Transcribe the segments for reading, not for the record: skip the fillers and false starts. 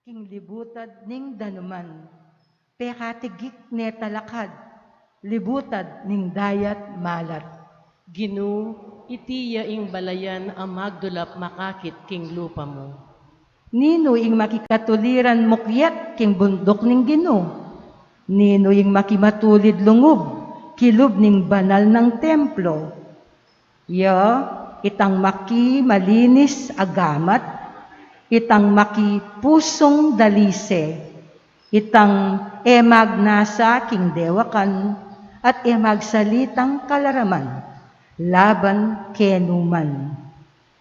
king libutad ning danuman, pekatigik ne talakad, libutad ning dayat malat. Ginu, iti yaing balayan ang magdulap makakit king lupa mo. Nino ing makikatuliran mukyat king bundok ning Ginoo. Nino ing makimatulid lungub, kilub ning banal ng templo. Ya, itang maki malinis agamat, itang maki pusong dalise, itang emag nasa king dewakan, at emag salitang kalaraman, laban kenuman.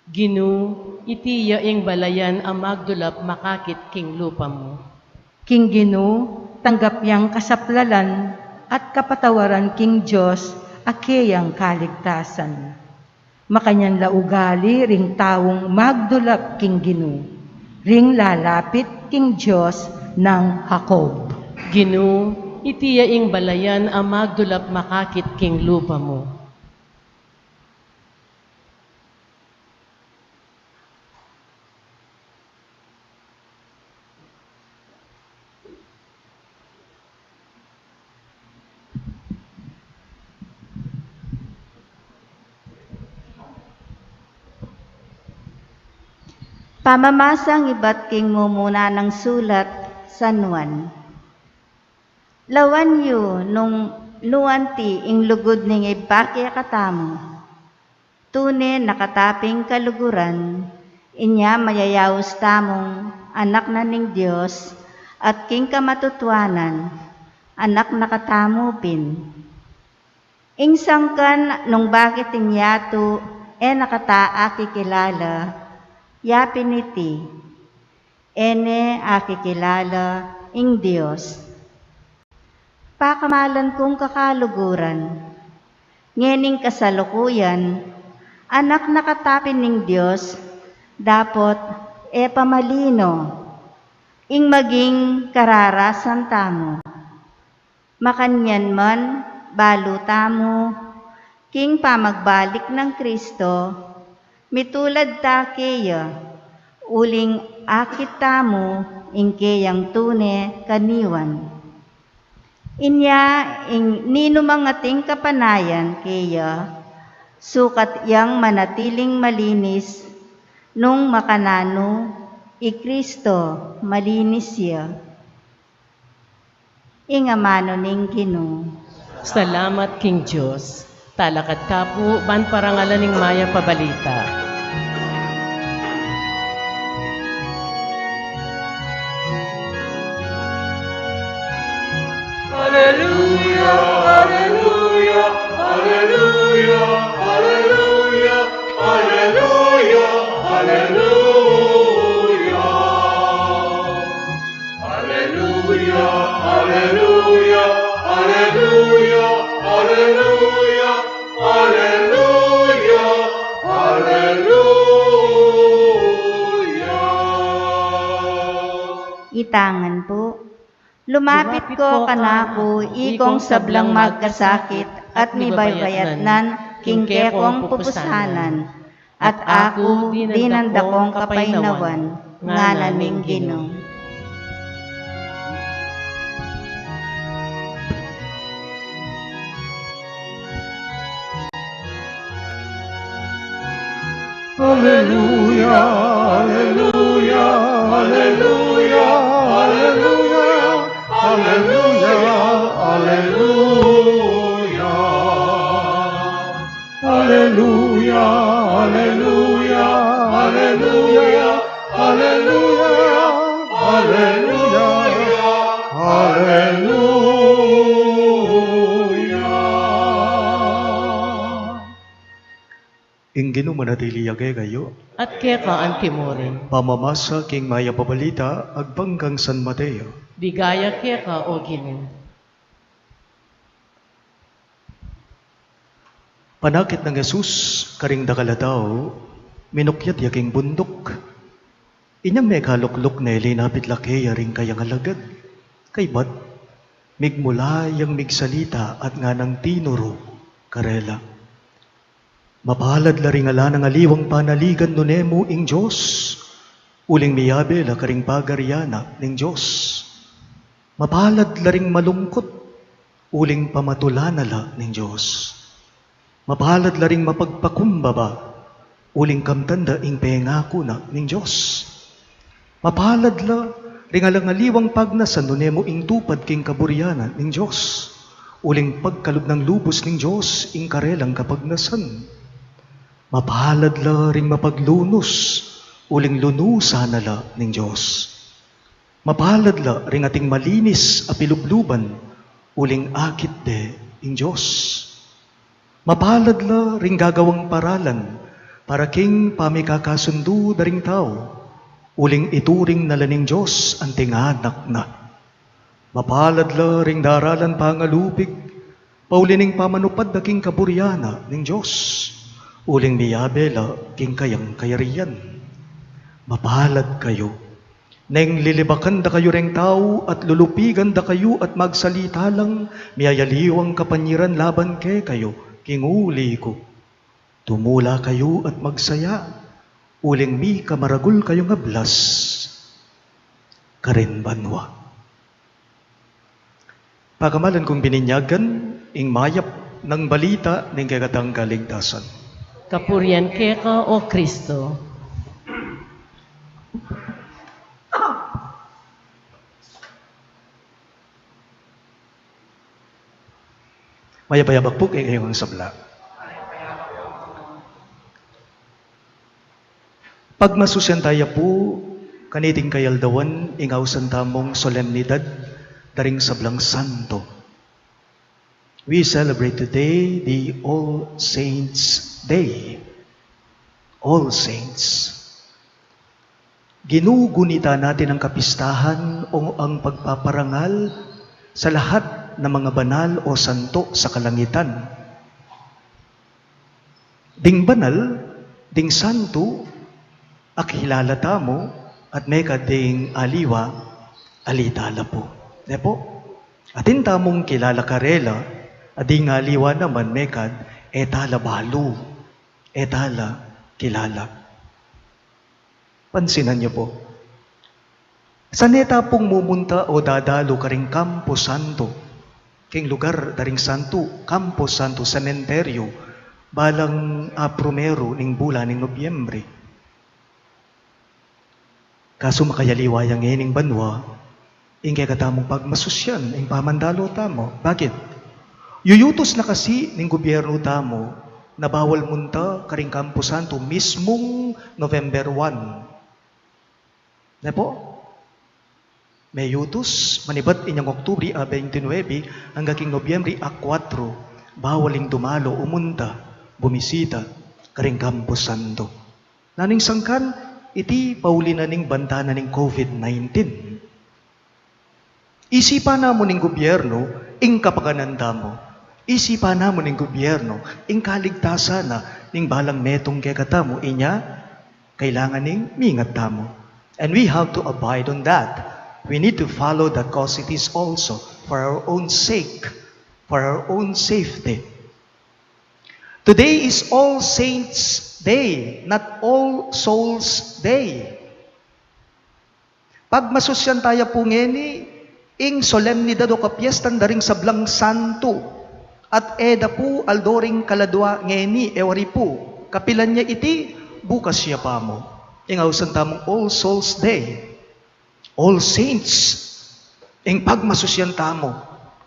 Ginu, iti yaing balayan ang magdulap makakit king lupa mo. King Ginoo, tanggap yang kasaplalan at kapatawaran king Diyos akeyang kaligtasan. Makanyan laugali ring tawong magdulap king Ginoo, ring lalapit king Diyos ng Jacob. Ginu, iti yaing balayan ang magdulap makakit king lupa mo. Pamamasang iba't king mumuna ng sulat, San Juan. Lawan yu nung luanti ing lugod ning ibaki katamo. Tune nakataping kaluguran, inya mayayaos tamong anak na ning Diyos at king kamatutwanan, anak nakatamo pin. Ing sangkan nung bakit inyato nakataa kikilala, yapin iti, ene akikilala ing Diyos. Pakamalan kong kakaluguran, ngening kasalukuyan, anak nakatapin ning Diyos, dapot pamalino, ing maging kararasan tamo. Makanyan man, balo tamo, king pamagbalik ng Kristo, mitulad ta keya, uling akit tamo ing keyang tune kaniwan. Inya ing ninumangating kapanayan keya, sukat yang manatiling malinis, nung makanano, i Kristo malinis siya. Ingamano ning Ginoo. Salamat king Diyos. Talakad ka po, ban parangalan ning maya pabalita. Alleluia, alleluia, alleluia, alleluia, alleluia, alleluia. Alleluia, alleluia, alleluia, alleluia, alleluia, alleluia. Itangan po. Lumapit ko kanako, ikong sablang magkasakit, at nibaybayatnan, king kekong pupusanan, at ako dinandakong kapaynawan, nga naming Ginoo. Alleluia, alleluia, alleluia, alleluia, alleluia, alleluia. Alleluia, alleluia, alleluia, alleluia, alleluia, alleluia. Ing Ginoo manatili yagay kayo, At keka ang timurin. pamamasa king maya pabalita, agpanggang San Mateo. Bigaya keka o Ginu. Panakit ng Jesus, karing dakaladaw, minukyat yaking bundok. Inyang may kaluklok na ilinapit lakeya ring kayang alagad. Kay bat, migmula yang migsalita at nga ng tinuro, karela. Mapalad la ring ala ng aliwang panaligan nunemo ing Diyos. Uling miyabe la karing pagaryana ning Diyos. Mapalad laring malungkot, uling pamatulana la ning Diyos. Mapalad laring mapagpakumbaba, uling kamtanda ing pengako na ning Diyos. Mapalad la ring alangaliwang pagnasan nunemo ing tupad king kaburyanan ning Diyos. Uling pagkalub ng lubos ning Diyos ing karelang kapagnasan. Mapalad la ring mapaglunos, uling lunusa na la ning Diyos. Mapalad la ring ating malinis a pilubluban, uling akit de ing Diyos. Mapalad la ring gagawang paralan, para king pamikakasundu daring tao, uling ituring na laning Diyos ang tinganak na. Mapalad la ring daralan pangalupig, paulining pamanupad na king kaburyana ning Diyos, uling miyabe la king kayang kayariyan. Mapalad kayo, neng lilibakan da kayo reng tao at lulupigan da kayo at magsalita lang, miyayaliwang kapanyiran laban ke kayo, kinguli ko. Tumula kayo at magsaya, uling mi kamaragul kayo nga blas, karin banwa. Pagamalan kong bininyagan, ing mayap ng balita ng kagatang kaligtasan. Kapurian ka o Kristo. Mayapayabak po kay ngayong sabla. Pagmasusyan tayo po, kaniting kayaldawan, ingaw santamong solemnidad, daring sablang santo. We celebrate today the All Saints Day. All Saints. Ginugunita natin ang kapistahan o ang pagpaparangal sa lahat ng mga banal o santo sa kalangitan. Ding banal, ding santo, akilala tamo, at meka ding aliwa, alitala po. Depo? Atin tamong kilala karela, ading aliwa naman mekad, etala balu, etala kilala. Pansinan niyo po. Sa neta pong mumunta o dadalo karing Campo Santo, king lugar daring santo, Campo Santo, sementeryo, balang Promero ning bulan ning Nobyembre. Kaso makayaliwayang ining banwa, ing kaya katamong pagmasusyan, ing pamandalo tamo. Bakit? Yuyutos na kasi ning gobyerno tamo na bawal munta karing Campo Santo mismong November 1. Na po? May yutos, manibat inyang Oktubre 29 hanggang king Nobyembre 4, bawaling dumalo, umunta, bumisita, karing Campo Santo. Naning sangkan, iti paulina ning bantana ning COVID-19. Isipan namo ning gobyerno, ing kapagananda mo. Isipan namo ning gobyerno, ing kaligtasan na, ning balang metong kekata mo, inya, kailangan ning mingat tamo. And we have to abide on that. We need to follow the causities also for our own sake, for our own safety. Today is All Saints Day, not All Souls Day. Pag masusyan tayo po ngeni, ing solemnidad o kapiestan daring sablang santo, at eda po aldoring kaladwa ngeni, ewari po, kapilan niya iti, bukas siya pa mo. Ingawsan tamong All Souls Day. All Saints, ing pagmasusyan tamo,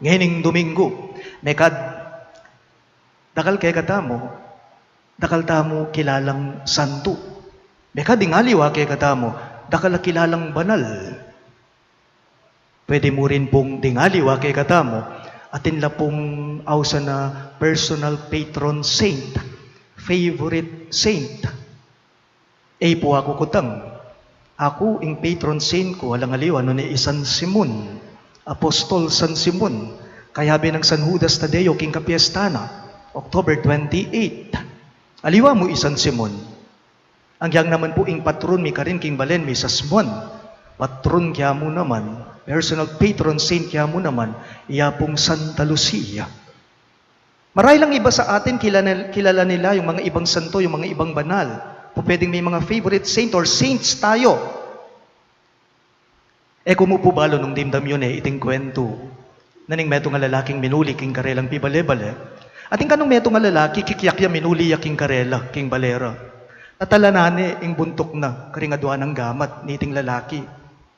ngening Domingo, mekad, dakal kay katamo, dakal tamo kilalang santo. Mekad ingaliwa kay katamo, dakal kilalang banal. Pwede mo rin pong dingaliwa kay katamo, atin la pong awsa na personal patron saint, favorite saint. Po ako kutang. Ako, ing patron saint ko, alang aliwa, no ni San Simon, Apostol San Simon, kayabi ng San Judas Tadeo, king kapiestana, October 28. Aliwa mo San Simon. Ang yang naman po ing patron mi karin king Balen mi Sasmon. Patron kaya mo naman, personal patron saint kaya mo naman, iya pong Santa Lucia. Maray lang iba sa atin, kilala nila yung mga ibang santo, yung mga ibang banal. Pwedeng may mga favorite saint or saints tayo. kumupo balo nung dimdam yun iting kwento. Naning meto nga lalaking minuli king karelang pibale-bale. Ating kanong meto nga lalaki kikyakya minuli ya king karela, king balera. Natala nani ing buntok na karingadwa ng gamat ni iting lalaki.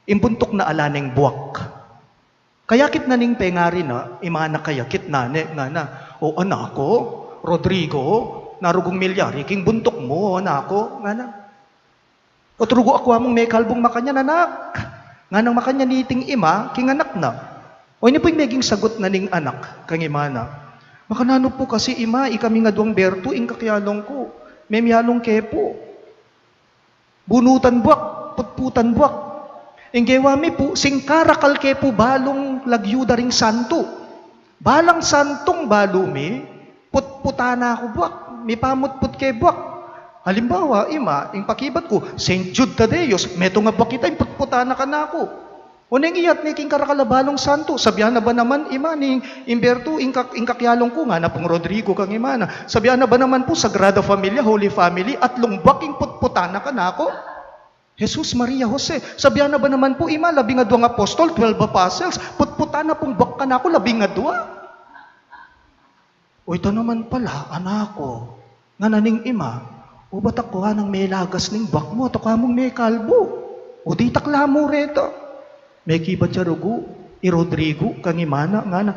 Ing buntok na alaneng buwak. Kayakit na ning pengari na, imana kayakit nani nga na, o anako, Rodrigo, narugong milyari king buntok mo, anako, nga na. O trugo ako among may kalbong makanya nanak. Nga nang makanya niting ima, king anak na. O ini po yung meging sagot na ning anak, kang imana. Makanano po kasi ima, ikami nga duwang berto, ing kakyalong ko. May miyalong kepo. Bunutan buwak, putputan buwak. Ing gewami po, singkarakal kepo balong lagyuda ring santo. Balang santong balumi, putputana ako buwak. May pamutput ke buwak. Halimbawa, ima, ing pakibat ko, St. Jude Tadeos, meto nga ba kita, imputputana ka na ako. O nang iyat, king karakalabalong santo, sabihan na ba naman, ima, ning imberto, ing kakyalong ko nga, na pong Rodrigo kang ima na, sabihan na ba naman po, Sagrada Familia, Holy Family, at lumbak, ing putputana ka na ako. Jesus, Maria, Jose, sabihan na ba naman po, ima, 12 apostol, 12 apostles, putputana pong bak ka na ako, 12. O ito naman pala, anak ko, nga naning ima, o ba't ako nang may lagas ning bak mo, at ako mong may kalbo. O di takla mo reto. May kibat siya rugo, Rodrigo, kang imana, nga na,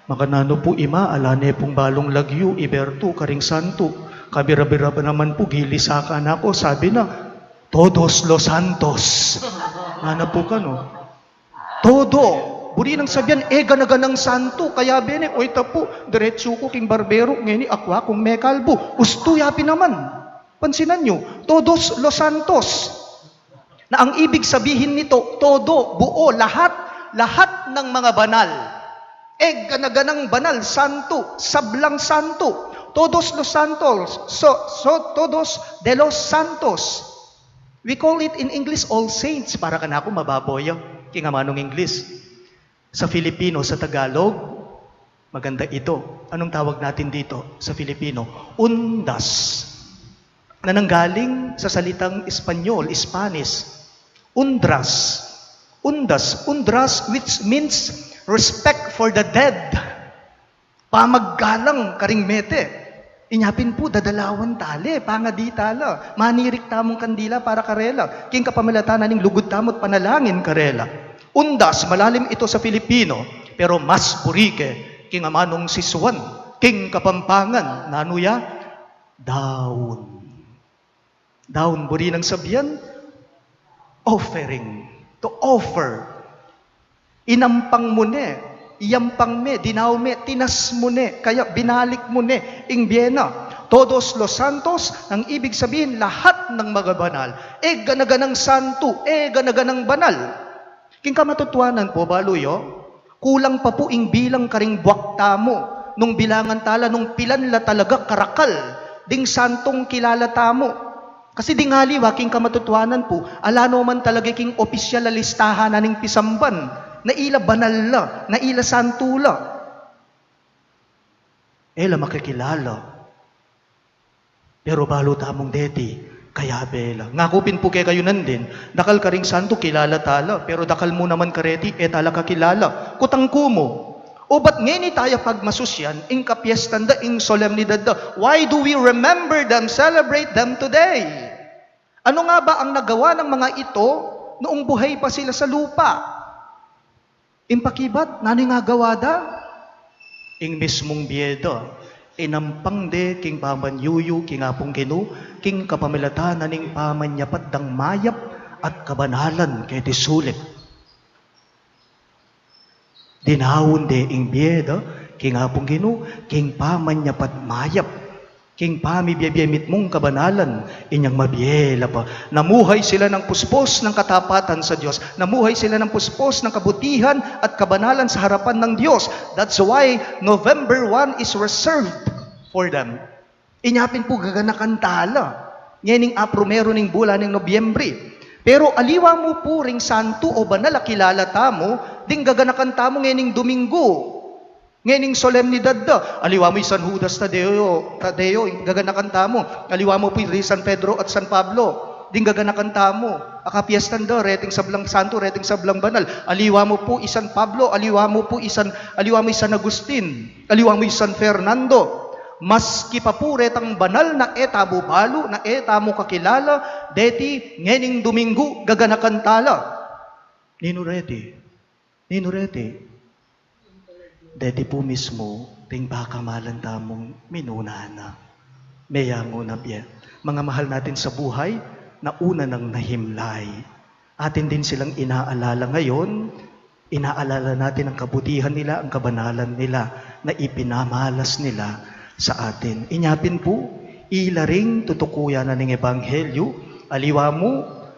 makanano po ima, alane pong balong lagyo, Iberto, karing santo, kabira-bira pa naman po, gilisaka na ako, sabi na, Todos los Santos. Nga na po ka, no? Todo. Buri nang sabihan, ganaganang santo, kaya bene, o ita po, diretso ko king barbero, ngeni akwa kung may kalbo, usto yapi naman. Pansinan nyo, Todos los Santos. Na ang ibig sabihin nito, todo, buo, lahat ng mga banal. Ganaganang banal, santo, sablang santo. Todos los Santos. So todos de los Santos. We call it in English all saints. Para ka na ako mababoy, kingamanong English. Sa Filipino, sa Tagalog, maganda ito. Anong tawag natin dito sa Filipino? Undas. Na nanggaling sa salitang Espanyol, Spanish. Undras. Undas. Undras, which means respect for the dead. Pamaggalang karing mete. Inyapin po, dadalawan tali, pangadi tala. Manirik tamong kandila para karela. King kapamilatanan ng lugod tamot panalangin karela. Undas, malalim ito sa Filipino. Pero mas burike, king amanong siswan. King kapampangan, nanuya, daun. Daun, buri ng sabihan, offering, to offer. Inampang mo ne, iyampang me, dinaw me, tinas mo ne, kaya binalik mo ne, ing biyena. Todos los Santos, ang ibig sabihin, lahat ng mga banal. Ganaganang santo, ganaganang banal. King kamatutuanan po, baluyo, kulang pa po ing bilang karing buwakta mo, nung bilangan tala, nung pilan la talaga karakal, ding santong kilala tamo. Kasi dingali, waking kamatutuanan po, alano man talaga king opisyal na listahan na ning pisamban, na ila banal la, na ila santo la. La makikilala. Pero balo tamong deti, kaya bela. Ngakupin po kayo nandin, dakal ka ring santo, kilala tala, pero dakal mo naman kareti, tala kakilala. Kutangko mo. O ba't ngayon tayo pagmasusyan, ing kapiestan da, ing solemnidad da, why do we remember them, celebrate them today? Ano nga ba ang nagawa ng mga ito noong buhay pa sila sa lupa? Impakibat, nani nga gawa da? Ing mismong biyeda, inampang de, king pamanyuyu, king apong ginu, king kapamilatanan ning pamanyapat dang mayap at kabanalan kay tisulit. Dinawon de ing biyeda, king apong ginu, king pamanyapat mayap, king pamibiyabiyamit mong kabanalan, inyang mabiyela pa. Namuhay sila ng puspos ng katapatan sa Diyos. Namuhay sila ng puspos ng kabutihan at kabanalan sa harapan ng Diyos. That's why November 1 is reserved for them. Inyapin po gaganakan tala. Ngayon apromero ning bulan ng Nobyembre. Pero aliwa mo po ring santo o banal kilala tamo, ding gaganakan tamo ngayon Domingo. Ngayon solemnidad da. Aliwa mo San Judas Tadeo, gaganakan tamo. Aliwa mo po San Pedro at San Pablo. dinggaganakan tamo, akapiestan do, reting sablang santo, reting sablang banal. Aliwa mo po isan Pablo, aliwa mo isan Agustin, aliwa mo isan Fernando. Maski pa po retang banal na etamo balo, na etamo kakilala, deti ngening Domingo gaganakan tala. Nino reti, deti po mismo, ting bakamalan tamong minunana. Mayango na biya. Mga mahal natin sa buhay, na una ng nahimlay. Atin din silang inaalala ngayon, inaalala natin ang kabutihan nila, ang kabanalan nila, na ipinamalas nila sa atin. Inyapin po, ilaring tutukuya na ng Ebanghelyo, aliwa mo,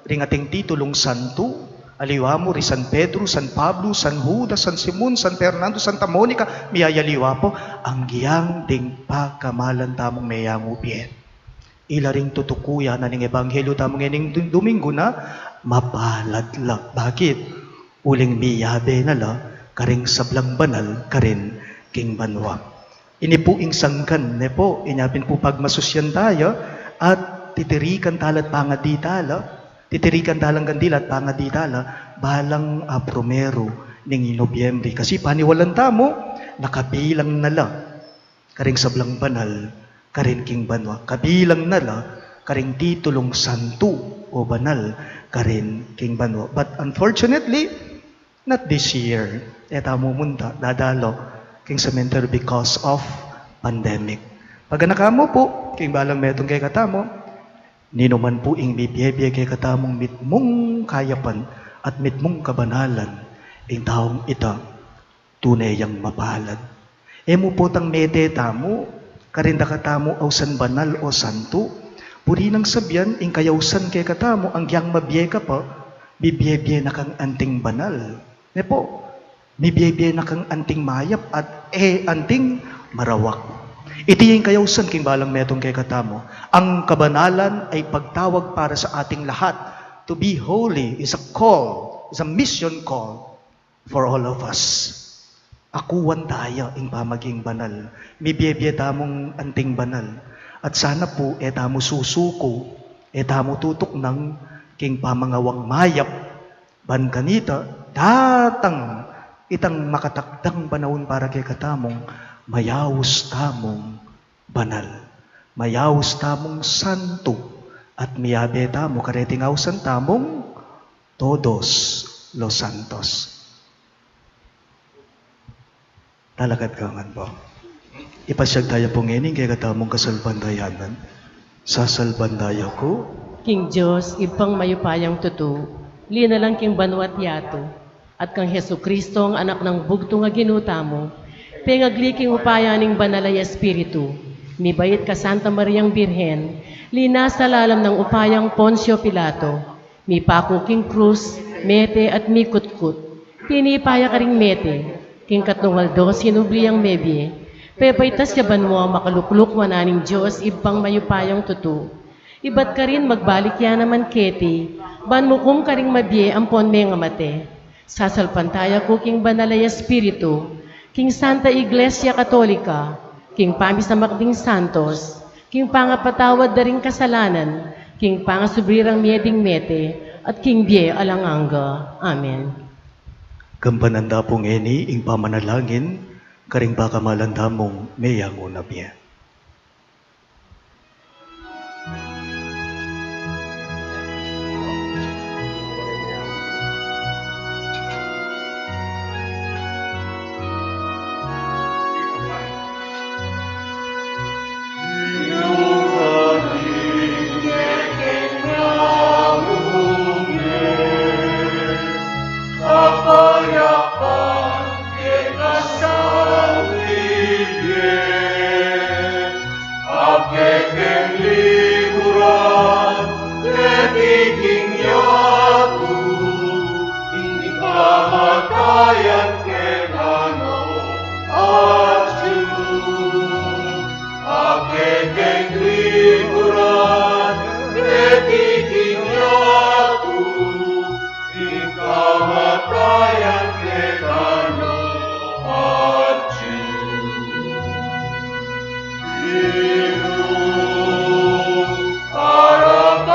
ring ating titulong santo, aliwa mo, ri San Pedro, San Pablo, San Judas, San Simon, San Fernando, Santa Monica, miyayaliwa po, ang giyang ding pagkamalan tamong mayango piet. Ilaring tutukuya na ng Ebanghelyo tamong ening Domingo na, mapaladlak. Bakit? Uling miyabe na la, karing sablang banal, karin king banwa. Ini po ing sangkan, ne po, inyapin po pagmasusyan tayo, at titirikan talat pangaditala, titirikan talang gandila at pangaditala, balang Promero ng Nobyembre. Kasi paniwalan tamo, nakabilang nala, karing sablang banal, karing king banwa, kabilang nala, karing titulong santo o banal, karing king banwa. But unfortunately, not this year. Tamo munta, dadalo, king cemetery because of pandemic. Pag nakamo po, king balang metong kay katamo, ninuman po ing bibiyebye kay katamong mitmong kayapan at mitmong kabanalan, ing taong ita, tunay yang mapalad. Emo po tang mete tamo, karinda katamo aw san banal o santo, puri nang sabyan, ing kayawsan kay katamo, ang giyang mabiye ka pa, bibiyebye na kang anting banal. Ne po, bibiyebye na kang anting mayap at anting marawak. Iti yung kayawsan king balang metong kay katamo. Ang kabanalan ay pagtawag para sa ating lahat. To be holy is a call, is a mission call for all of us. Akuan tayo ing pamaging banal. Bibiyebye tamong anting banal. At sana po etamo susuko, etamo tutok ng king pamangawang mayap. Ban kanita, datang itang makatakdang panahon para kay katamong mayawos tamong banal, mayawos tamong santo, at miyabe tamo karetingawsan tamong todos los santos. Talakad ka man po. Ipasyag tayo po ngayon kay katamong kasalbandayanan. Sasalbandaya ko, King Diyos, ibang mayupayang tutu, lina lang king banwat yato, at kang Hesu Kristo ang anak ng bugto nga ginuta mo, pengagliking upayaning banalay Espiritu, mibayit ka Santa Mariang Birhen, lina sa lalam ng upayang Poncio Pilato, mi pakuking krus, mete at mi kutkut, pinipaya ka ring mete, king katnungal dos hinubliyang mebye, pepaitas ka banwa makalukluk wananing Diyos ibang mayupayang tutu, ibat ka rin magbalik yan naman keti, banmukum ka ring mabye ampon me nga mate, sasalpantaya ko king banalay Espiritu, king Santa Iglesia Katolika, king pamisamakding santos, king pangapatawad da ring kasalanan, king pangasubrirang mieding mete, at king bie alanganga. Amen. kampananda pong eni ing pamanalangin, karing baka malandamong mayango na biya. Para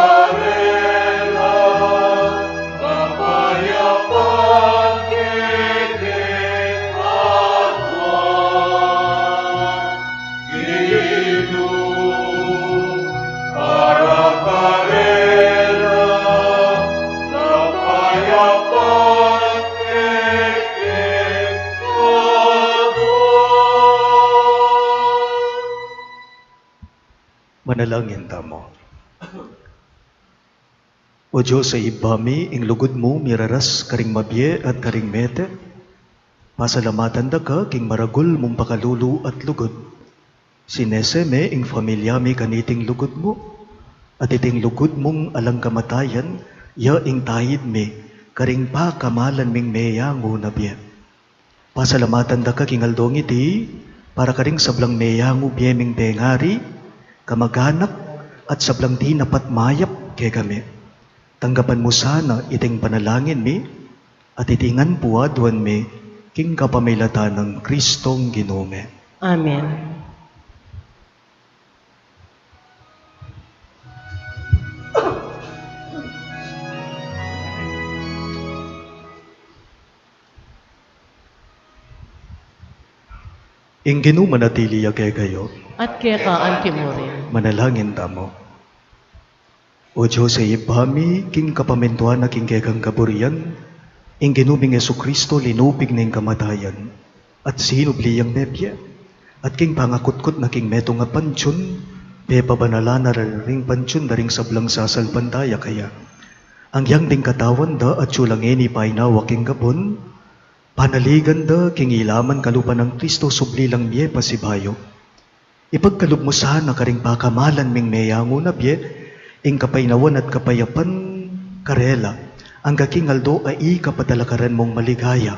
Manalangin tamo. O Diyos sa ibami, ing lugod mo, miraras, karing mabye at karing mete. Pasalamatan da ka, king maragul mong pakalulu at lugod. Sineseme, ing familyami kaniting lugod mo. At iting lugod mong alang kamatayan, ya ing tahid me, karing pa kamalan ming meyango na biye. Pasalamatan da ka, king aldong iti, para karing sablang meyango biye ming tengari, kamaganak at sablang di napat mayap kay kami. Tanggapan mo sana iting panalangin mi, at itingan puadwan mi, king kapamilatan ng Kristong Ginome. Amen. Ing ginumanatili kay kayo, At kaya kaan kimurin. manalangin tamo. O Diyos sa ibami, king kapamintuan na king kekang kaburian, ing ginuming Yesu Kristo linupig na ing kamatayan, at sinubliyang bebya, at king pangakutkot na king meto nga pansyon, pepa banala na ring pansyon na ring sablang sasalpantaya kaya. Ang yang ding katawan da at syulangeni pa inawa king gabon, panaligan da king ilaman kalupan ng Kristo subli lang biye pasibayo. Ipagkalub mo sana karing pakamalan ming meyango na biye, ing kapainawan at kapayapan karela, ang kakingaldo ay kapadalakaran mong maligaya,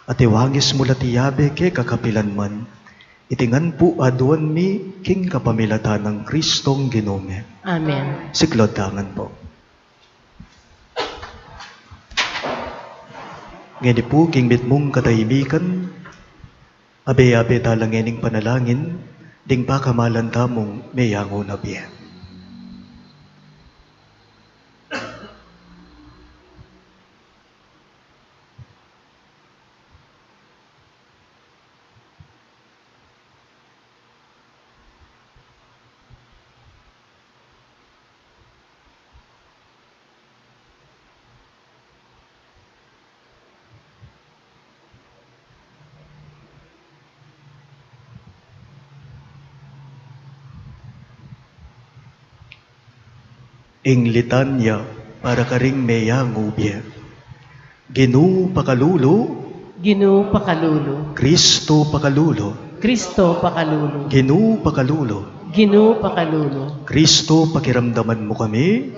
at iwangis mo latiyabe ke kakapilan man. Itingan po aduan mi king kapamilatan ng Kristong Ginome. Amen. Siklod tangan po. Ngeni po king mitmong katahimikan, abe-abe talangening panalangin, ding pakamalan tamong meyango na biye. Ing litanya para karing meyango biye. Ginu pakalulo, Ginu pakalulo. Kristo pakalulo. Kristo pakalulo. Ginu pakalulo. Ginu pakalulo. Kristo pakiramdaman mo kami.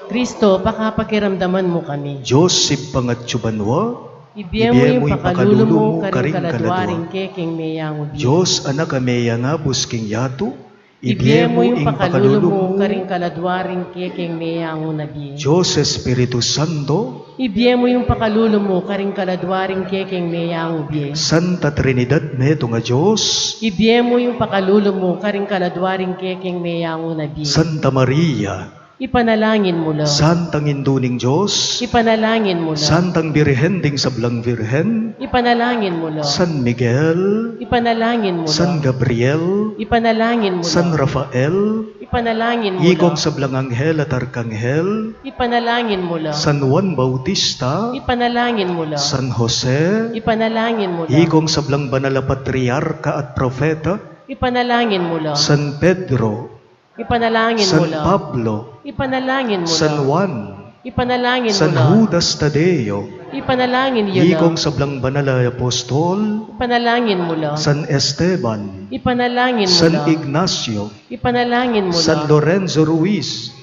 Kristo pakapakiramdaman mo kami. Diyos ipangatsubanwa. Ibiye mo yung pakalulo mo karing kaladwa. kaladwaring keking meyango biye. Diyos anak kami nga busking yato. Ibiye mo yung pakalulo mo karing kaladwaring keking meyango na biye. Diyos Espiritu Santo. Ibiye mo yung pakalulo mo karing kaladwaring keking meyango biye. Santa Trinidad meto nga Diyos. Ibiye mo yung pakalulo mo karing kaladwaring keking meyango na biye. Santa Maria. Ipanalangin mo lang. Santang Induning Diyos. Ipanalangin mo lang. Santang Birhen ding sablang Virhen. Ipanalangin mo lang. San Miguel. Ipanalangin mo San lang. Gabriel. Ipanalangin mo San lang. Rafael. Ipanalangin mo Igong lang. sablang Anghel at Arkanghel. Ipanalangin mo lang. San Juan Bautista. Ipanalangin mo lang. San Jose. Ipanalangin mo lang. Igong sablang banal na patriarka at profeta. Ipanalangin mo lang. San Pedro. Ipanalangin mo San lang. Pablo. Ipanalangin mo San lang. Juan. Ipanalangin mo San lang. Judas Tadeo. Ipanalangin yun lang. Igong sablang banal na apostol. Ipanalangin mo lang. San Esteban. Ipanalangin mo San lang. Ignacio. Ipanalangin mo San lang. Lorenzo Ruiz.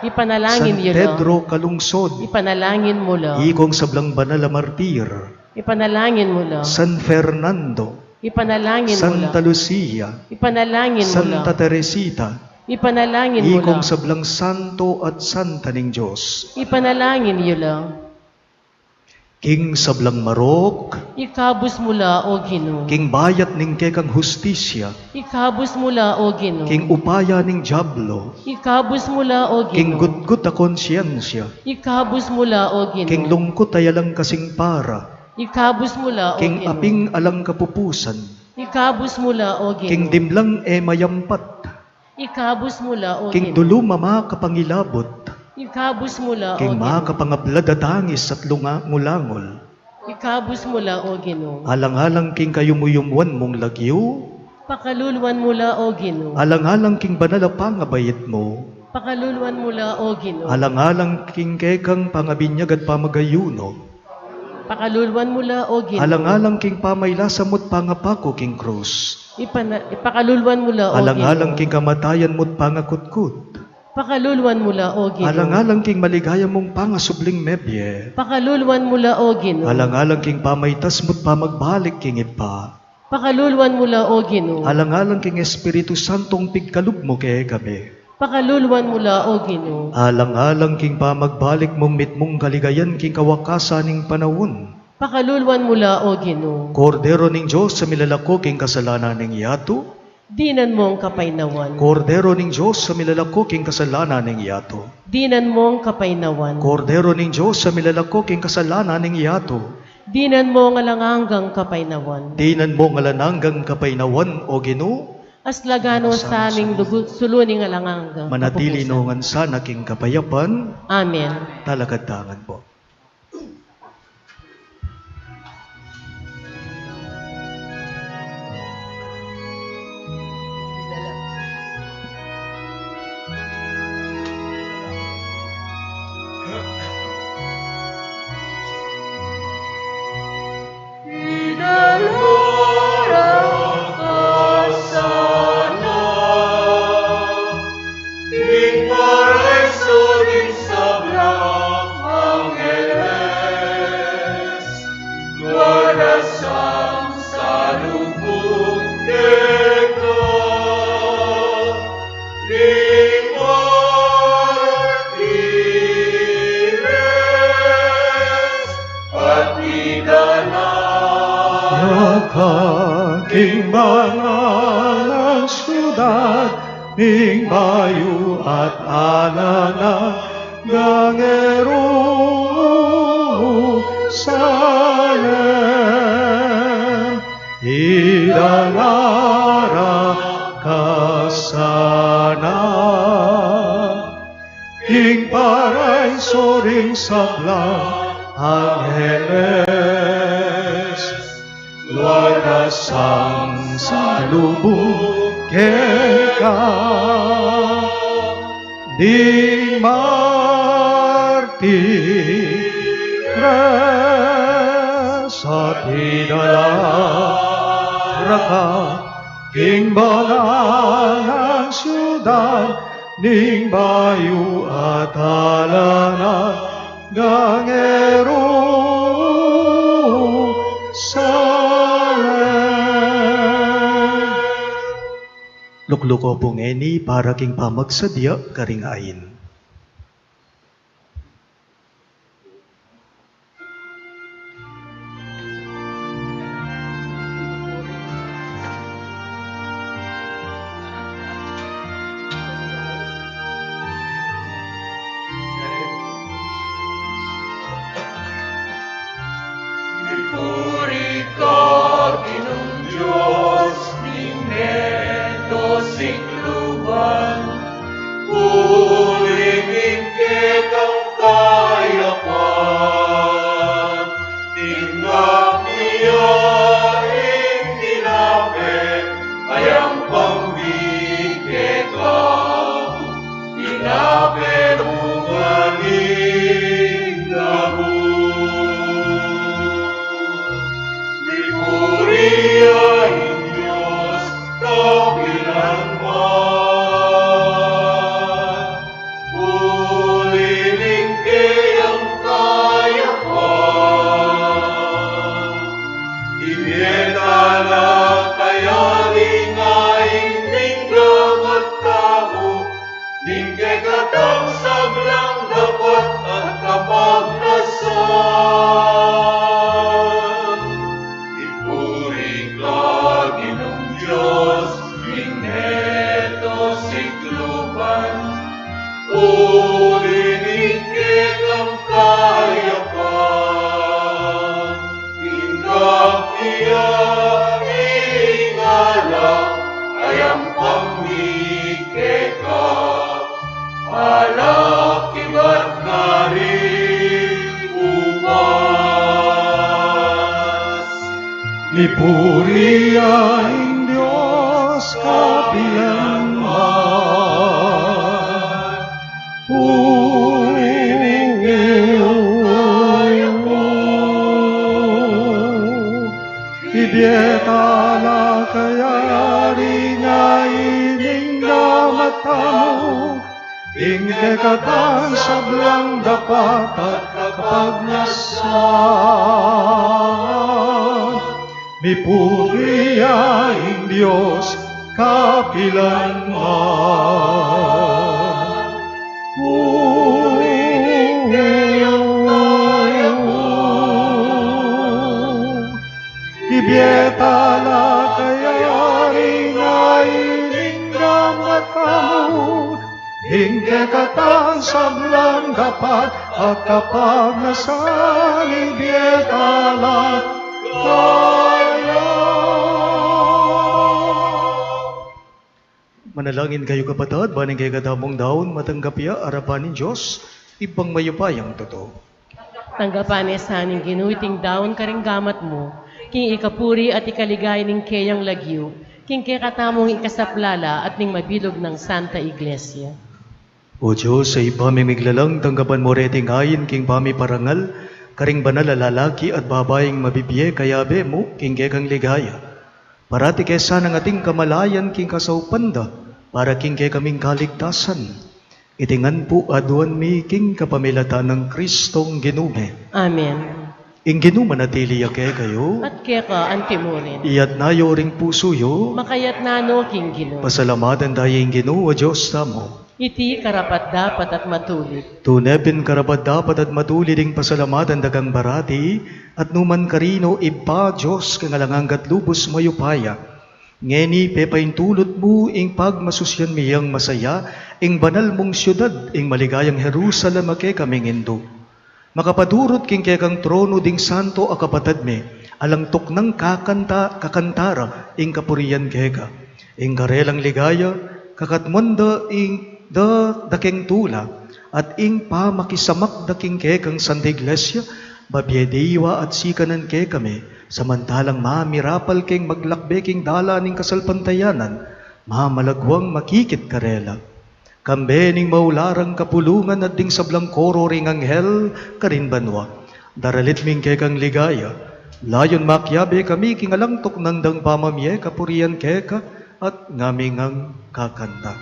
Ipanalangin San yun lang. Pedro Kalungsod. Ipanalangin mo lang. Igong sablang banal na martir. Ipanalangin mo lang. San Fernando. Ipanalangin mo lang. Santa Lucia. Ipanalangin mo lang. Santa Teresita. Ipanalangin mo lang. Igong sablang santo at santa ning Diyos. Ipanalangin yun lang. King sablang marok. Ikabus mula o Ginoo. King bayat ning kekang hustisya. Ikabus mula o Ginoo. King upaya ning jablo. Ikabus mula o King Ginoo. gutgut a konsyensya. Ikabus mula o King Ginoo. lungkot ay alang kasing para. Ikabus mula o King Ginoo. aping alang kapupusan. Ikabus mula o King Ginoo. dimlang e mayampat. Ikabus mula o King Ginoo. dulo mama kapangilabot. Ikabus mula o King ma Ginoo. kapangablad at hangis at ngulangol. Ikabus mula o Ginoo. Alang-alang king kayumuyumwan mong lagyo. Pakaluluan mula o Ginoo. Alang-alang king banala pangabayit mo, Pakaluluan mula o Ginoo. alang-alang king kekang pangabinyag at pamagayuno, Pakaluluan mula o Ginoo. alang-alang king pamaylasamot pangapako king krus, Pakaluluan mula o alang-alang Ginoo. king kamatayan mo't pangakutkut, Pakaluluan mula o Ginoo. alang-alang king maligaya mong pangasubling mebye, Pakaluluan mula o Ginoo. alang-alang king pamaytas mo't pamagbalik king ipa, Pakaluluan mula o Ginoo. alang-alang king Espiritu Santong pigkalub mo kay kami, Pakaluluan mula o Ginoo. alang-alang king pamagbalik mong mitmong kaligayan king kawakasan ning panahon, Pakaluluan mula o Ginoo. Kordero ning Diyos sa milalako king kasalanan ning yato, Dinan mong kapaynawan. Kordero ning Diyos sa milalako king kasalanan ning yato, Dinan mong kapaynawan. Kordero ning Diyos sa milalako king kasalanan ning yato, Dinan mo nga langanggang kapaynawan. dinan mo nga lananggang kapaynawan o Ginoo, Aslagano sa aming suluning nga langanggang. manatili kapupusan. no ngan sana king kapayapan, Amen. talagad-tangan po. King bangalang syudad, ning bayu at alana, gangero Salem, idalara kasana, king paraiso ring sablang Angeles, luanasang salubong keka, di martires at idalara king bangalang syudad, ning bayu at alana, gangero Salem. Lukluko pong eni para king pamagsadya karing ain. Puri ka, Ginong Diyos, ning neto sikluban, pulingin kang kayapan, tinggap niya tinapit, ayang pambigay ka, tinapit umaning gabu. Puriyain Diyos, kapilanman, puliling kayang kayapan, ibiyeta na kaya lingaing ninggam at tamo, ninggay katang saglang dapat at kapagnasan. Diyos, ning neto sikluban, ulinig kang kayapan, tinggap iya ingala, ayang pamike ka, alakibat na rin ubas. Ipuri ang Diyos Diyos kapilanman. Ibietala kayari nga ining damatamu, ingke katang sablang dapat at kapagnasan. Mipuriyaing Diyos kapilanman. Ibietala kayari nga ining damatamu, ingke katang sablang dapat at kapagnasan. Ibietala kaya. Manalangin kayo kapatid, baning kayo kadamong daon, matanggap ya, arapan ni Diyos, ibang mayupayang totoo. Tanggapan sa aning ginuiting daon karing gamat mo, king ikapuri at ikaligay ning kayang lagyo, king kakatamong ikasaplala at ning mabilog ng Santa Iglesia. O Diyos, sa ipamimiglalang tanggapan mo reting ayin king pami parangal, karing banal na lalaki at babaeng mabibye kayabe mo, king kekang ligaya. Parati kesa ng ating kamalayan king kasaupanda, para king kaming kaligtasan. Itingan po aduan mi king kapamilata ng Kristong ginume. Amen. Ing ginumanatili yake kayo, At keka antimurin, iyat nayo ring pusuyo, makayat nano king gino. pasalamatan tayo ing Ginoo, Diyos tamo. Iti karapat dapat at matulit. Tunepin karapat dapat at matuli ding pasalamatan dagang barati, at numan karino ipa Diyos kangalanganggat lubos mayupaya. Ngeni pepain tulot mo ing pagmasusyan miyang masaya, ing banal mong syudad, ing maligayang Jerusalem ake kaming indo. Makapadurot king kekang trono ding santo akapatad me, alangtok ng kakantara ing kapuriyan keka. Ing karelang ligaya, kakatmanda ing daking tula, at ing pamakisamak daking kekang Santa Iglesia, babyediwa at sikanan ke kami, samantalang mamirapal king maglakbeking dala ning kasalpantayanan, mamalagwang makikit karela. Kambening maularang kapulungan at ding sablang koro ring anghel karin banwa. Daralit ming kekang ligaya, layon makyabe kami kingalangtok ng dang pamamye kapurian keka at ngamingang kakanta.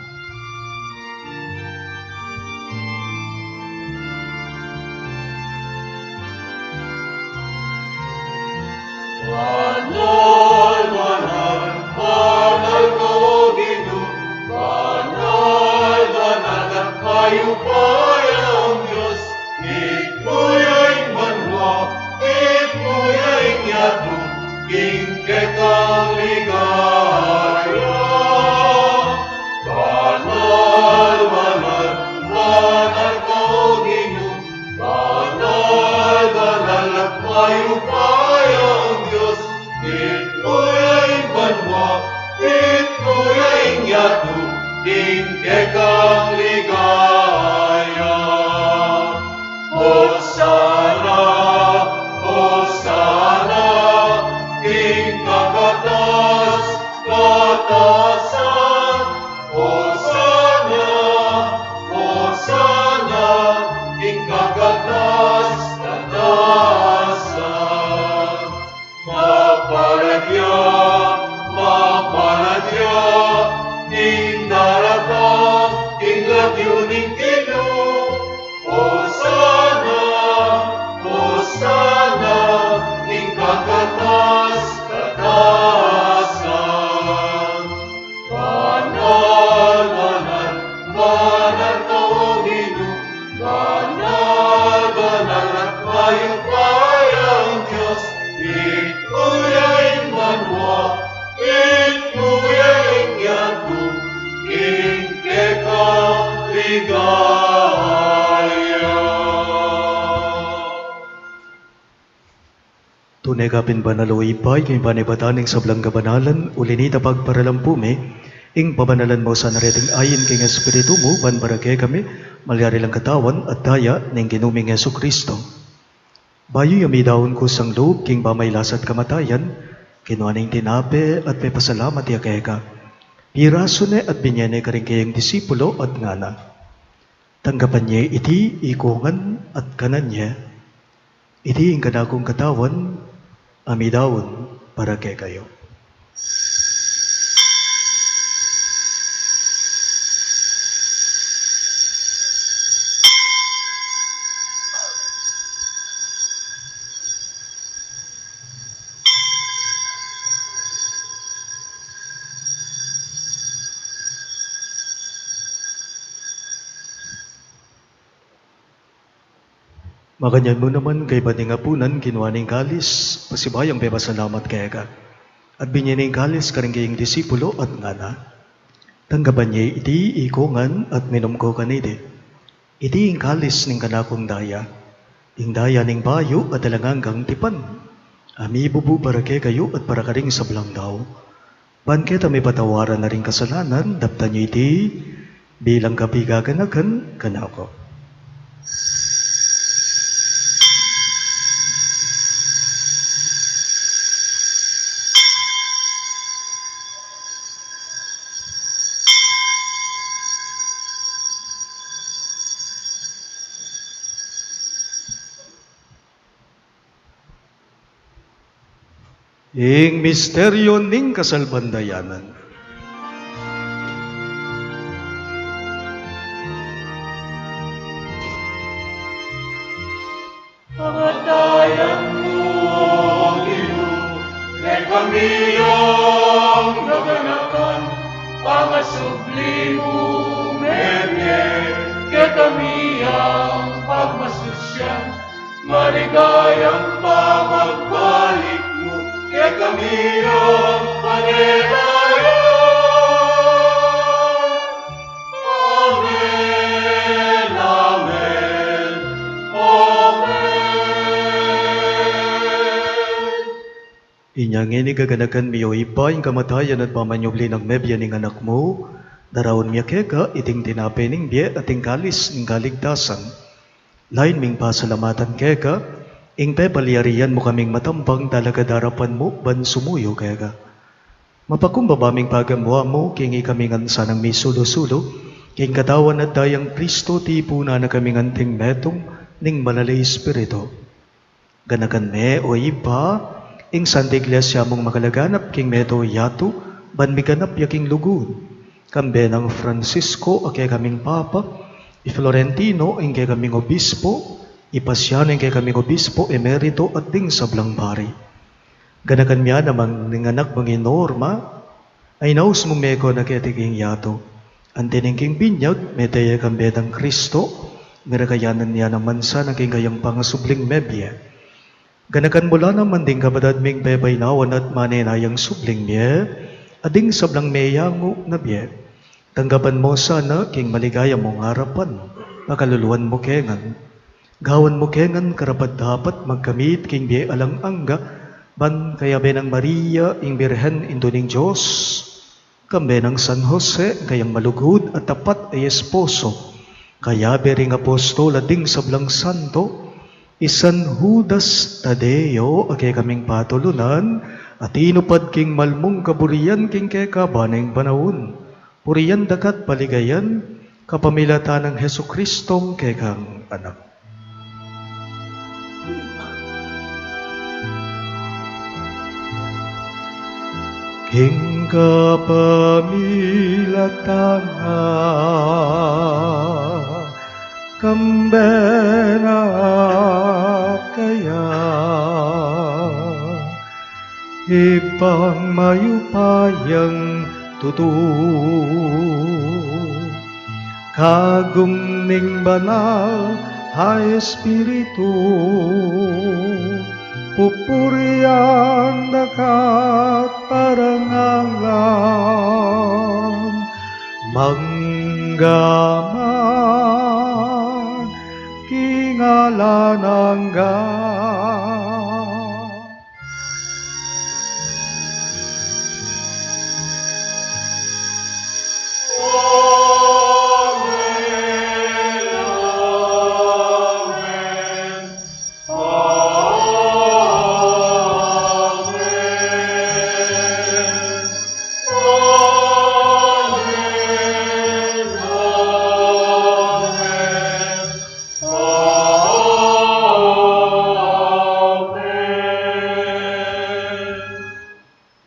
Banal, banal, banal ka o Ginoo, banal, banal at mayupayang Diyos. Ikuya'y manwa, ikuya'y yato, ingketang ligaya. Banal, banal, banal ka o Ginoo, banal, banal at mayupayang Diyos. Ikuya'y banwa, ikuya'y yato, ingketang ligaya. Hosana, Hosana, ing kakatas, katasan. Hosana, Hosana, ing kakatas, katasan. Mapaladya, mapaladya, ing daratang, ing lagyo ning Ginoo. Hosana, Hosana, ing kakatas, katasan. Banal, banal, banal ka o Ginoo, banal, banal at mayupayang Diyos. Ikuya'y manwa, ikuya'y yato, ingketang ligaya. Tunay kapin banalo ipay, kay panibataning sablang kabanalan, ulinita pagparalampume, ing pabanalan mo sa nareting ayin king Espiritu mo, banbarage kami, malyari lang katawan at daya ng ginuming Yesu Kristo. Bayo yami daon ko sang loob, king pamaylas at kamatayan, kinuha ning tinape at may pasalamat ya kaya ka. Piraso ne at binyane karing kayang disipulo at ngana. Tanggapan niya iti ikungan at kanan niya. Iti ang kanakong katawan, amidawon para kay kayo. Maganyan mo naman kay baningapunan kinuaning kalis, pasibayang bebasalamat kay ka. At binyaning kalis karing kayong disipulo at ngana. Tanggapan niya iti ikungan at minumko kanide. Iti ing kalis ning kanakong daya. Ing daya ning bayo at dalanganggang tipan. Ami bubu para kay kayo at para karing sablang daw. Ban kita may patawaran na ring kasalanan, dapta niya iti bilang kapigaganagan kanako. Ing misteryo ning kasalbandayanan. Pangatayan mo, Ginoo, kay kami ang naganakan, pangasubli mo, Meme, kay kami ang pagmasusyan, maligayang pamagbalik mo, kay kami ang panirayan. Amen, Amen, Amen. Inyang inigaganakan miyo ipa yung kamatayan at pamanyubli ng mebya ning anak mo, darawon miya keka iting tinapay ning biye at ing kalis ning kaligtasan. Lain ming pasalamatan keka, ing pepaliarian mo kaming matambang talaga darapan mo ban sumuyo keka. Mapakumbabaming pagamwa mo, kingi kaming ansa ng misulo-sulo, king katawan at dayang Kristo tipuna na kaming anting metong ning malalay espiritu. Ganakan me o ipa, ing Santa Iglesia mong makalaganap king meto yato, ban miganap yaking lugod. Kambe ng Francisco ake kaming Papa, i Florentino ing kay kaming obispo, ipasyan ing kay kaming obispo emerito at ding sablang bari. Ganakan miya namang ninganak mga norma, ay naus mo meko na ketiking yato. Antining king binyag, metaya kambe ng Kristo, mirakayanan niya naman sa naging kayang pangasubling mebye. Ganakan mula naman ding kabadad ming bebaynawan at maninayang subling niya, ading sablang meyango na biye. Tanggapan mo sana king maligaya mong harapan, makaluluan mo kengan. Gawan mo kengan karapat dapat magkamit king biye alang angga, ban kaya benang Maria ing Birhen induning Diyos, kambe ng San Jose kayang malugod at tapat ay esposo, kaya bering apostol ading sablang santo, Isan Judas Tadeo ake kaming patulunan at inupad king malmong kaburian king keka baneng panahon. Puriyan dakat paligayan kapamilatan ng Hesu Kristong kekang anak. King kapamilatan kambena kaya ipang mayupayang tutu kagum ning banal hay espiritu pupurian dakat parangalan manggaman kingalanangga.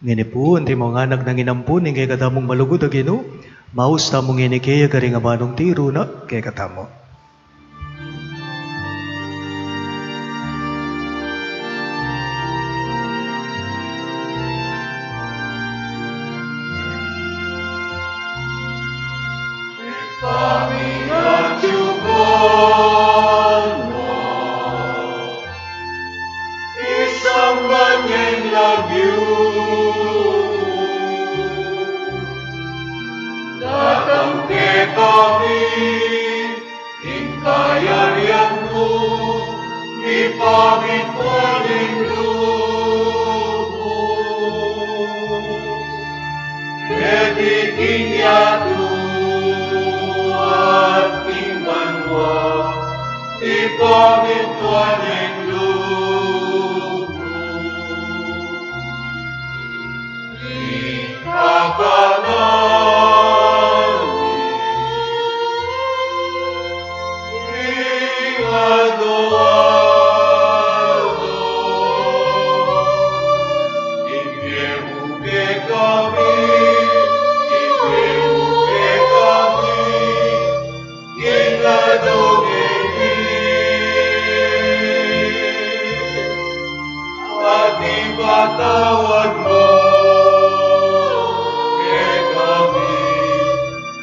Nginipun, ti mga anak nang inampun, ingay katamong malugod a Ginoo, maus tamong inikaya kari nga banong tiro na, kay katamo. Isang banyeng lagyo, datang ke kami, hingkayarian mo, ipamituanin lubo. Bediking yatu at ingmanwa, ipamituanin lubo. Patawad mo ke kami,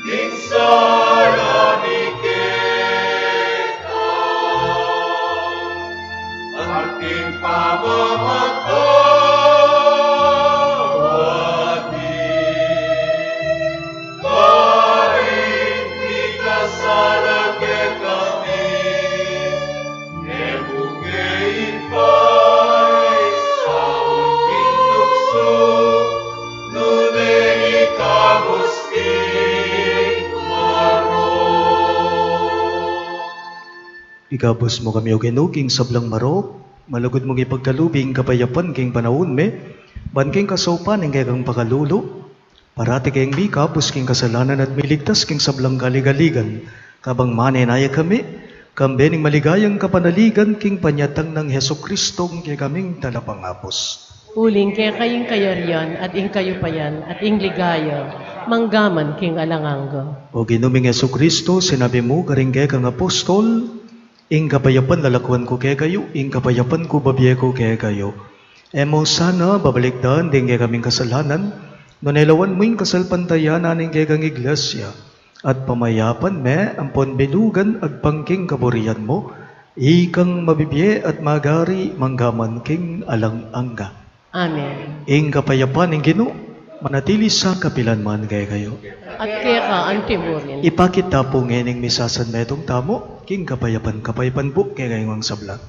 insarani kita, ating pamamatawadi, kahit ikasala ke kami, ebugein pa. Igabos mo kami o Ginoo king sablang marok, malugod mong ipagkalubing kapayapan king panahon me, ban king kasaupan ing kang pakalulo, parati kayong mikapos king kasalanan at miligtas king sablang galigaligan, kabang manenaya kami, kambening maligayang kapanaligan king panyatang ng Heso Kristong kay kaming talapangapos. Uling kaya kayong kayarian at ing kayupayan at ing ligaya, manggaman king alanganga. O Ginoong Heso Kristo, sinabi mo karing kay kang apostol, ing kapayapan lalakwan ko kay kayo, ing kapayapan ko babiye ko kay kayo. Emo sana babalikdan din kay kaming kasalanan, nonilawan mo yung kasalpantayanan ing kay kang iglesia, at pamayapan me ampon bilugan at pangking kaburian mo, ikang mabibiye at magari manggaman king alang-angga. Amen. Ing kapayapan ing Ginoo, manatili sa kapilanman kay kayo. At kaya ka antimurin. Ipakita po ngening misasan metong tamo, king kapayapan po kay kayong ang sablang.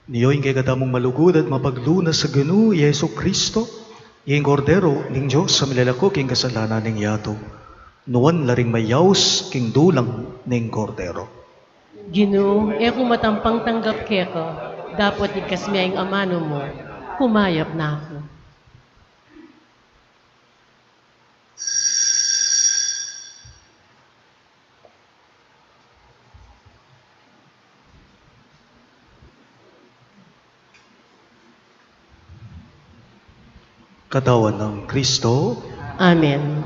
Niyo'y kay kadamong malugod at mapaglunas sa Ginu, Yesu Kristo, iyeng kordero ning Diyos sa milalako king kasalanan ning yato. Nuwan laring mayaws king dulang ning kordero. Gino, kung matampang tanggap keko, dapat ikasmiyang amano mo, kumayap na ako. Katawan ng Kristo, Amen.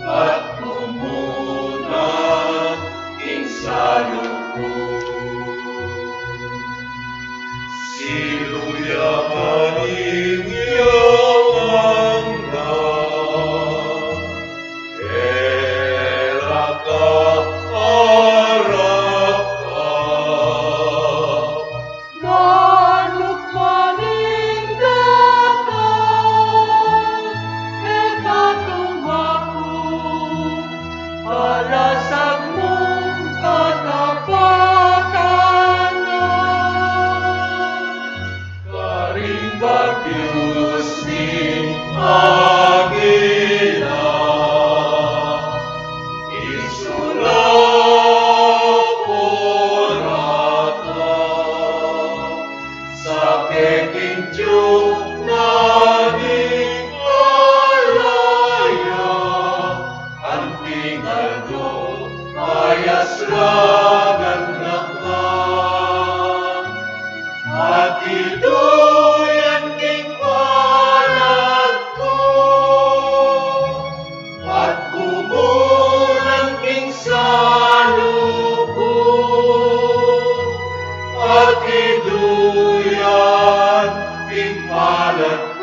at lumunan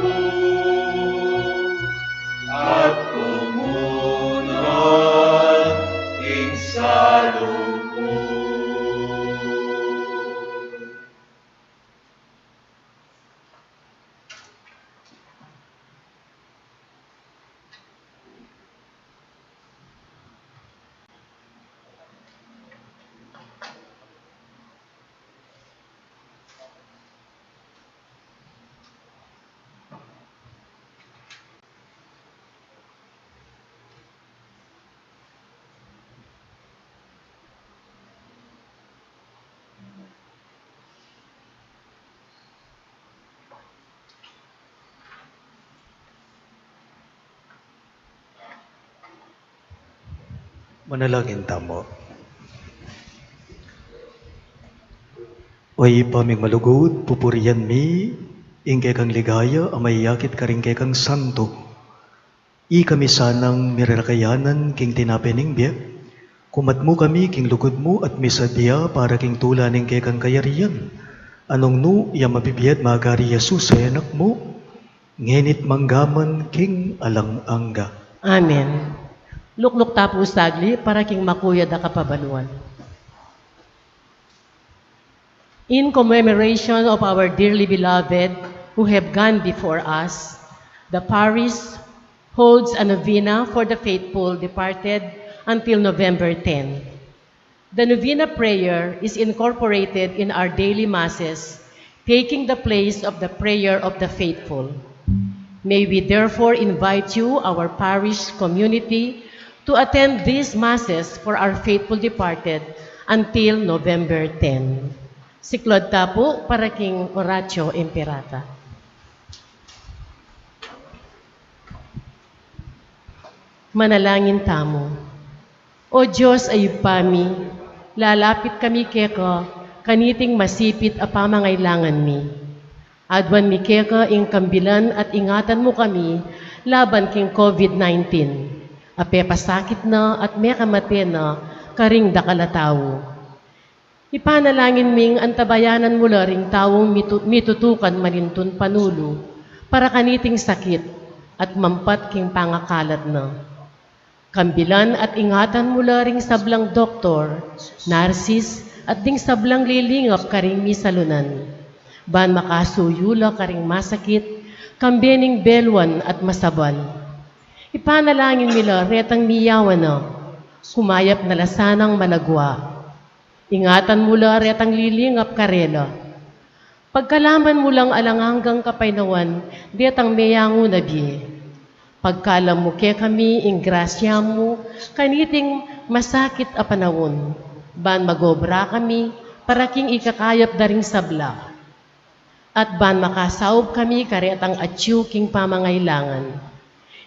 mo at kumunod ing salubong. Manalangin tamo. Oy paming malugod, pupuriyan mi, ingke kang ligaya, amay yakit ka rin kang santo. I kami sanang mirarakayanan king tinapening biya. Kumat mo kami king lugod mo at misadya para king tulaning kang kayariyan. Anong nu, iya mabibiyad magari Yesus ay anak mo, ngenit manggaman king alang-angga. Amen. Lukluk tapo sagli para king makuyad a kapabaluan. In commemoration of our dearly beloved who have gone before us, the parish holds a novena for the faithful departed until November 10. The novena prayer is incorporated in our daily masses, taking the place of the prayer of the faithful. May we therefore invite you, our parish community, to attend these masses for our faithful departed until November 10. Siklod tapo para king Horatio Imperata. Manalangin tamo. O Diyos ay pami, lalapit kami keka, kaniting masipit a pamangailangan mi. Adwan mi keka ing kambilan at ingatan mo kami laban king COVID-19. Ape pasakit na at may kamate na karing dakalataw. Ipanalangin ming antabayanan mula ring tawong mitutukan malintun panulo para kaniting sakit at mampat king pangakalat na. Kambilan at ingatan mula ring sablang doktor, narsis at ding sablang lilingap karing misalunan. Ban makasuyula karing masakit, kambening belwan at masabal. Ipanalangin nila retang miyawan na, kumayap na lasanang malagwa. Ingatan mula retang lilingap karela. Pagkalaman mo lang alanganggang kapainawan, detang meyango na biye. Pagkalam mo ke kami, ing grasya mo, kaniting masakit a panawon. Ban magobra kami, para king ikakayap daring sabla. At ban makasaob kami karetang atyu king pamangailangan.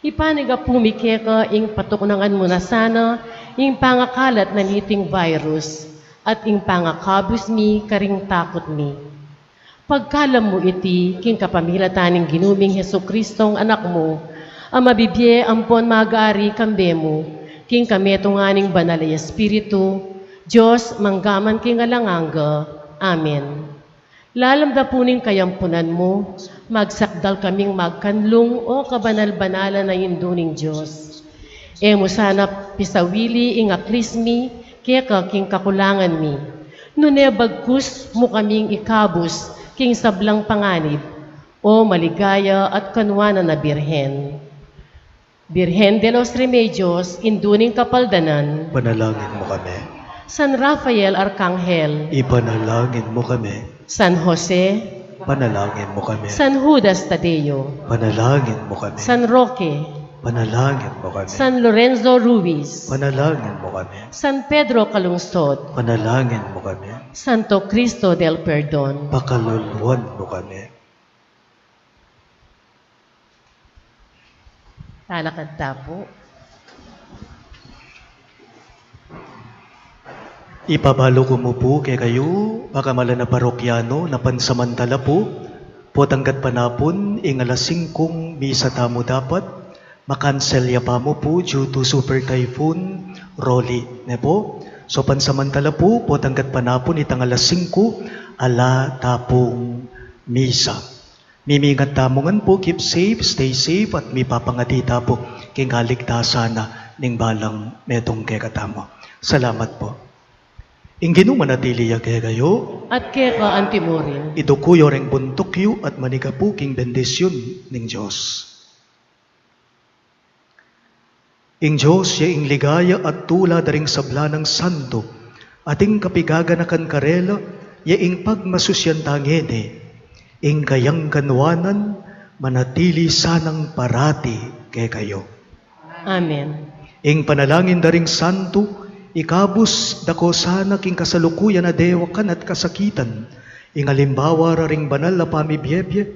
Ipaniga pumikeka ing patuknangan mo na sana, ing pangakalat na niting virus, at ing pangakabus mi karing takot mi. Pagkalam mo iti, king kapamilataning ginuming Jesukristong anak mo, ang mabibye ampon magari kambe mo, king kametunganing banalay Espiritu, Diyos manggaman king alanganga. Amen. Lalamdapunin kayampunan mo, magsakdal kaming magkanlong o kabanal-banala na induning Diyos. Emo sana pisawili ing aklismi, kaya king kakulangan mi. Nune bagkus mo kaming ikabus, king sablang panganib, o maligaya at kanwana na birhen. Birhen de los Remedios, induning kapaldanan, Panalangin mo kami. San Rafael Arcangel, Ipanalangin mo kami. San Jose, Panalangin mo kami. San Judas Tadeo, Panalangin mo kami. San Roque, Panalangin mo kami. San Lorenzo Ruiz, Panalangin mo kami. San Pedro Calungsod, Panalangin mo kami. Santo Cristo del Perdon, Pakaluluan mo kami. talakad tapo. Ipabalo ko mo po kay kayo, makamala na parokyano, na pansamantala po tanggat panapon, ing alas 5 misa tamo dapat, makanselya pa mo po due to Super Typhoon Rolly. Ne po? So pansamantala po tanggat panapon, itang alas 5, ala tapong misa. Mimingat tamongan po, keep safe, stay safe, at may papangatita po king kaligtasan na ning balang metong kekatamo. Salamat po. Inginu manatili ya kayo, At keka antimorin. ito kuyo reng buntok yu at manika po king bendisyon ning Diyos. Ing Diyos ya ing ligaya at tula daring sabla ng santo, ating kapigaganakan karela, ya ing pagmasusyantangene, ing kayang kanwanan, manatili sanang parati kay kayo. Amen. Ing panalangin daring santo, ikabus dako sana king kasalukuyan na dewakan at kasakitan, ing alimbawa ring banal na pamibiyebye,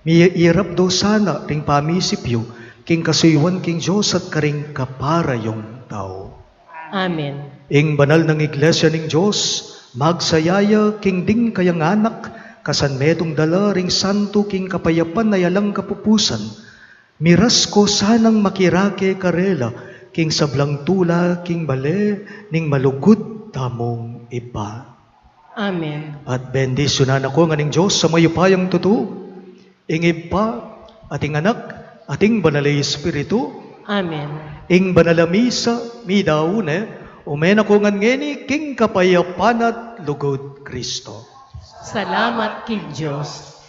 miirap do sana ring pamisipyo, king kasuywan king Diyos at karing kaparayong tao. Amen. Ing banal ng iglesia ning Diyos, magsayaya king ding kayang anak, kasan metong dala ring santo king kapayapan na yalang kapupusan, miras ko sanang makirake karela, king sablang tula king bale, ning malugod tamong ipa. Amen. At bendisyonan ako nga ning Diyos sa mayupayang totoo, ing ipa, ating anak, ating banalay espiritu, Amen. ing banalamisa, midaune, umen ako nga ngeni, king kapayapan at lugod Kristo. Salamat king Diyos.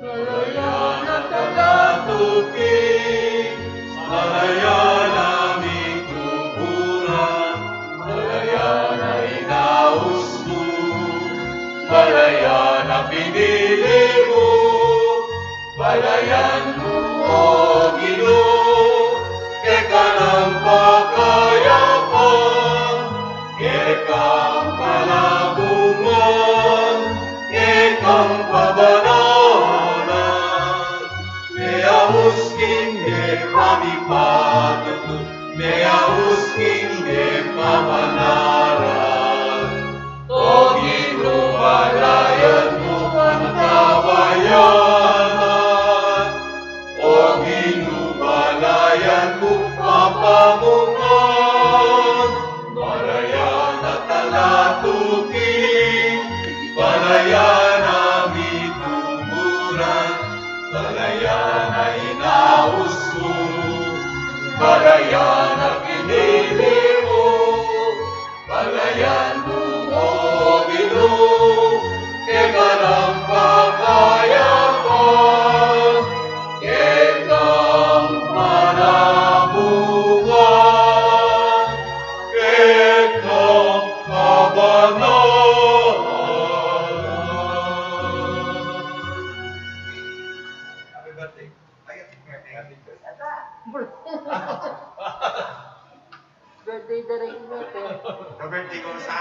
Malayan at talatukin, malayan aming tuburan, malayan na inaus mo, malayan na pinili mo, malayan mo, O Ginoo, eka ng pakayapan, eka ang palabungan, eka ang pabanalan. Mea usking de pamipatutu, mea usking de pamanaran. O Ginoo, malayan mo ang kabayanan. O Ginoo, malayan mo ang pamungan. Malayan at talatukin, malayan ang itumuran, malayan na inaus mo, malayan na pinili mo, malayan mo, O Ginoo, eka ng pakayapan, eka ang panabungan, eka ang kabanalan. Birthday na rin ito. Birthday ko sa